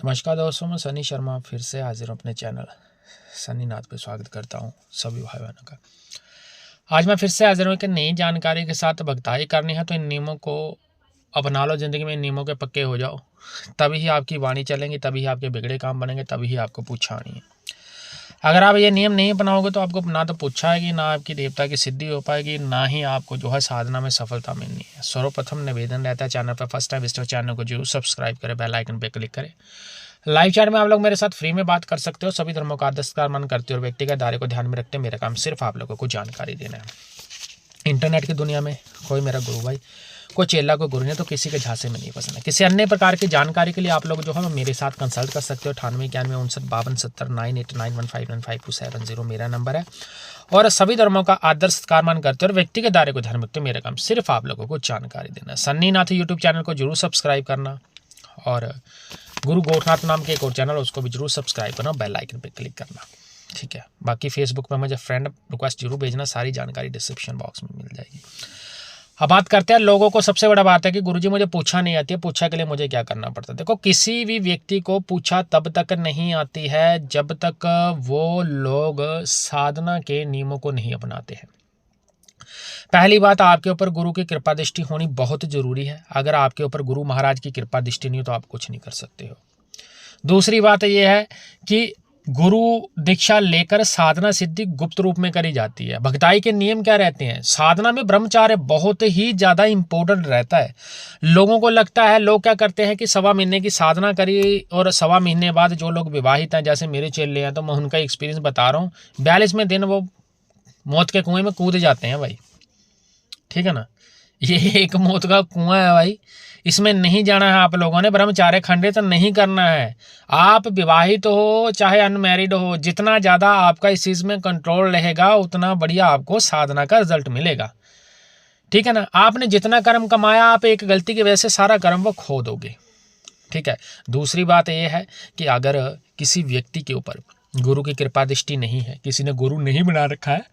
नमस्कार दोस्तों, मैं सनी शर्मा फिर से हाजिर हूँ अपने चैनल सनी नाथ पे। स्वागत करता हूँ सभी भाई बहनों का। आज मैं फिर से हाजिर हूँ कि नई जानकारी के साथ भगताई करनी है तो इन नियमों को अपना लो। ज़िंदगी में इन नियमों के पक्के हो जाओ, तभी ही आपकी वाणी चलेंगी, तभी ही आपके बिगड़े काम बनेंगे, तभी ही आपको पूछा आनी है। अगर आप ये नियम नहीं अपनाओगे तो आपको ना तो पूछा आएगी, ना आपकी देवता की सिद्धि हो पाएगी, ना ही आपको जो है साधना में सफलता मिलनी है। सर्वप्रथम निवेदन रहता है, चैनल पर फर्स्ट टाइम विजिट चैनल को जरूर सब्सक्राइब करें, बेल आइकन पर क्लिक करें। लाइव चैट में आप लोग मेरे साथ फ्री में बात कर सकते हो। सभी धर्मों का आदर मान करते हो और व्यक्तिगत दायरे को ध्यान में रखते मेरा काम सिर्फ आप लोगों को जानकारी देना है। इंटरनेट की दुनिया में कोई मेरा गुरु भाई, कोई चेला, कोई गुरु नहीं, तो किसी के झांसे में नहीं पसंद है। किसी अन्य प्रकार की जानकारी के लिए आप लोग जो है मेरे साथ कंसल्ट कर सकते हो। 98 91 59 70 989595270 मेरा नंबर है। और सभी धर्मों का आदर सत्कार मान करते हो और व्यक्तिगत दायरे को ध्यान में रखते हो मेरा काम सिर्फ आप लोगों को जानकारी देना। सन्नी नाथ यूट्यूब चैनल को जरूर सब्सक्राइब करना और गुरु गोरखनाथ नाम के एक और चैनल उसको भी जरूर सब्सक्राइब करना, बेल आइकन पे क्लिक करना, ठीक है। बाकी फेसबुक पे मुझे फ्रेंड रिक्वेस्ट जरूर भेजना, सारी जानकारी डिस्क्रिप्शन बॉक्स में मिल जाएगी। अब बात करते हैं लोगों को। सबसे बड़ा बात है कि गुरुजी मुझे पूछा नहीं आती है, पूछा के लिए मुझे क्या करना पड़ता है। देखो, किसी भी व्यक्ति को पूछा तब तक नहीं आती है जब तक वो लोग साधना के नियमों को नहीं अपनाते हैं। पहली बात, आपके ऊपर गुरु की कृपा दृष्टि होनी बहुत जरूरी है। अगर आपके ऊपर गुरु महाराज की कृपा दृष्टि नहीं हो तो आप कुछ नहीं कर सकते हो। दूसरी बात यह है कि गुरु दीक्षा लेकर साधना सिद्धि गुप्त रूप में करी जाती है। भगताई के नियम क्या रहते हैं? साधना में ब्रह्मचार्य बहुत ही ज्यादा इंपॉर्टेंट रहता है। लोगों को लगता है, लोग क्या करते हैं कि 1.25 महीने की साधना करी और 1.25 महीने बाद जो लोग विवाहित हैं, जैसे मेरे चेले हैं, तो मैं उनका एक्सपीरियंस बता रहा हूँ, 42वें दिन वो मौत के कुएं में कूद जाते हैं भाई, ठीक है ना। ये एक मौत का कुआं है भाई, इसमें नहीं जाना है। आप लोगों ने ब्रह्मचार्य खंडित नहीं करना है। आप विवाहित हो चाहे अनमैरिड हो, जितना ज़्यादा आपका इस चीज़ में कंट्रोल रहेगा उतना बढ़िया आपको साधना का रिजल्ट मिलेगा, ठीक है ना। आपने जितना कर्म कमाया, आप एक गलती की वजह से सारा कर्म वो खो दोगे, ठीक है। दूसरी बात यह है कि अगर किसी व्यक्ति के ऊपर गुरु की कृपा दृष्टि नहीं है, किसी ने गुरु नहीं बना रखा है,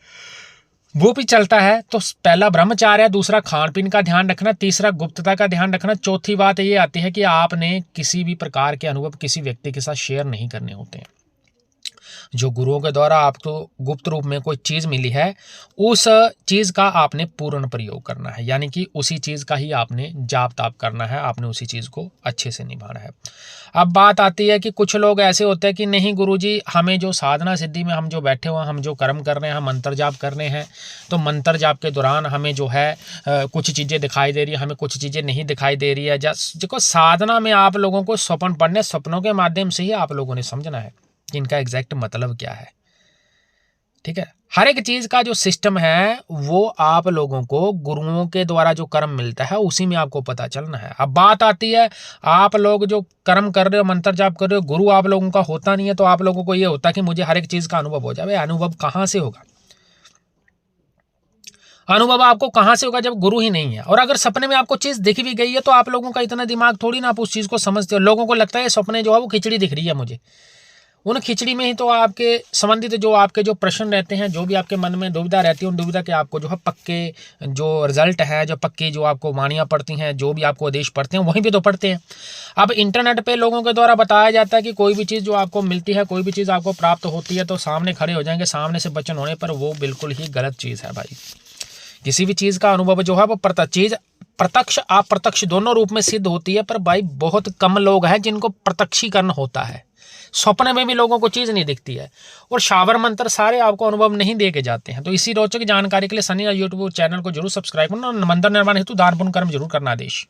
वो भी चलता है, तो पहला ब्रह्मचार्य, दूसरा खान पीन का ध्यान रखना, तीसरा गुप्तता का ध्यान रखना, चौथी बात ये आती है कि आपने किसी भी प्रकार के अनुभव किसी व्यक्ति के साथ शेयर नहीं करने होते हैं। जो गुरुओं के द्वारा आपको गुप्त रूप में कोई चीज़ मिली है, उस चीज़ का आपने पूर्ण प्रयोग करना है, यानी कि उसी चीज़ का ही आपने जाप ताप करना है, आपने उसी चीज़ को अच्छे से निभाना है। अब बात आती है कि कुछ लोग ऐसे होते हैं कि नहीं गुरुजी, हमें जो साधना सिद्धि में हम जो बैठे हुए हैं, हम जो कर्म कर रहे हैं, हम मंत्र जाप कर रहे हैं, तो मंत्र जाप के दौरान हमें जो है कुछ चीज़ें दिखाई दे रही है, हमें कुछ चीज़ें नहीं दिखाई दे रही है। देखो, साधना में आप लोगों को स्वप्न पढ़ने, सपनों के माध्यम से ही आप लोगों ने समझना है कि इनका एग्जैक्ट मतलब क्या है, ठीक है। हर एक चीज का जो सिस्टम है वो आप लोगों को गुरुओं के द्वारा जो कर्म मिलता है उसी में आपको पता चलना है। अब बात आती है, आप लोग जो कर्म कर रहे हो, मंत्र जाप कर रहे हो, गुरु आप लोगों का होता नहीं है, तो आप लोगों को ये होता है कि मुझे हर एक चीज का अनुभव हो जाए। अनुभव कहां से होगा? अनुभव आपको कहां से होगा जब गुरु ही नहीं है। और अगर सपने में आपको चीज दिख भी गई है तो आप लोगों का इतना दिमाग थोड़ी ना आप उस चीज को समझते हो। लोगों को लगता है सपने जो है वो खिचड़ी दिख रही है मुझे। उन खिचड़ी में ही तो आपके संबंधित जो आपके जो प्रश्न रहते हैं, जो भी आपके मन में दुविधा रहती है, उन दुविधा के आपको जो है पक्के जो रिजल्ट है, जो पक्की जो आपको वाणियाँ पड़ती हैं, जो भी आपको आदेश पढ़ते हैं, वहीं पे तो पढ़ते हैं। अब इंटरनेट पे लोगों के द्वारा बताया जाता है कि कोई भी चीज़ जो आपको मिलती है, कोई भी चीज़ आपको प्राप्त होती है तो सामने खड़े हो जाएंगे, सामने से वचन होने पर, वो बिल्कुल ही गलत चीज़ है भाई। किसी भी चीज़ का अनुभव जो है वो प्रत्यक्ष अप्रत्यक्ष दोनों रूप में सिद्ध होती है, पर भाई बहुत कम लोग हैं जिनको प्रत्यक्षीकरण होता है। सपने में भी लोगों को चीज नहीं दिखती है, और शावर मंत्र सारे आपको अनुभव नहीं दे के जाते हैं। तो इसी रोचक जानकारी के लिए सनी यूट्यूब चैनल को जरूर सब्सक्राइब करना और मंदिर निर्माण हेतु दान पुण्य कर्म जरूर करना आदेश।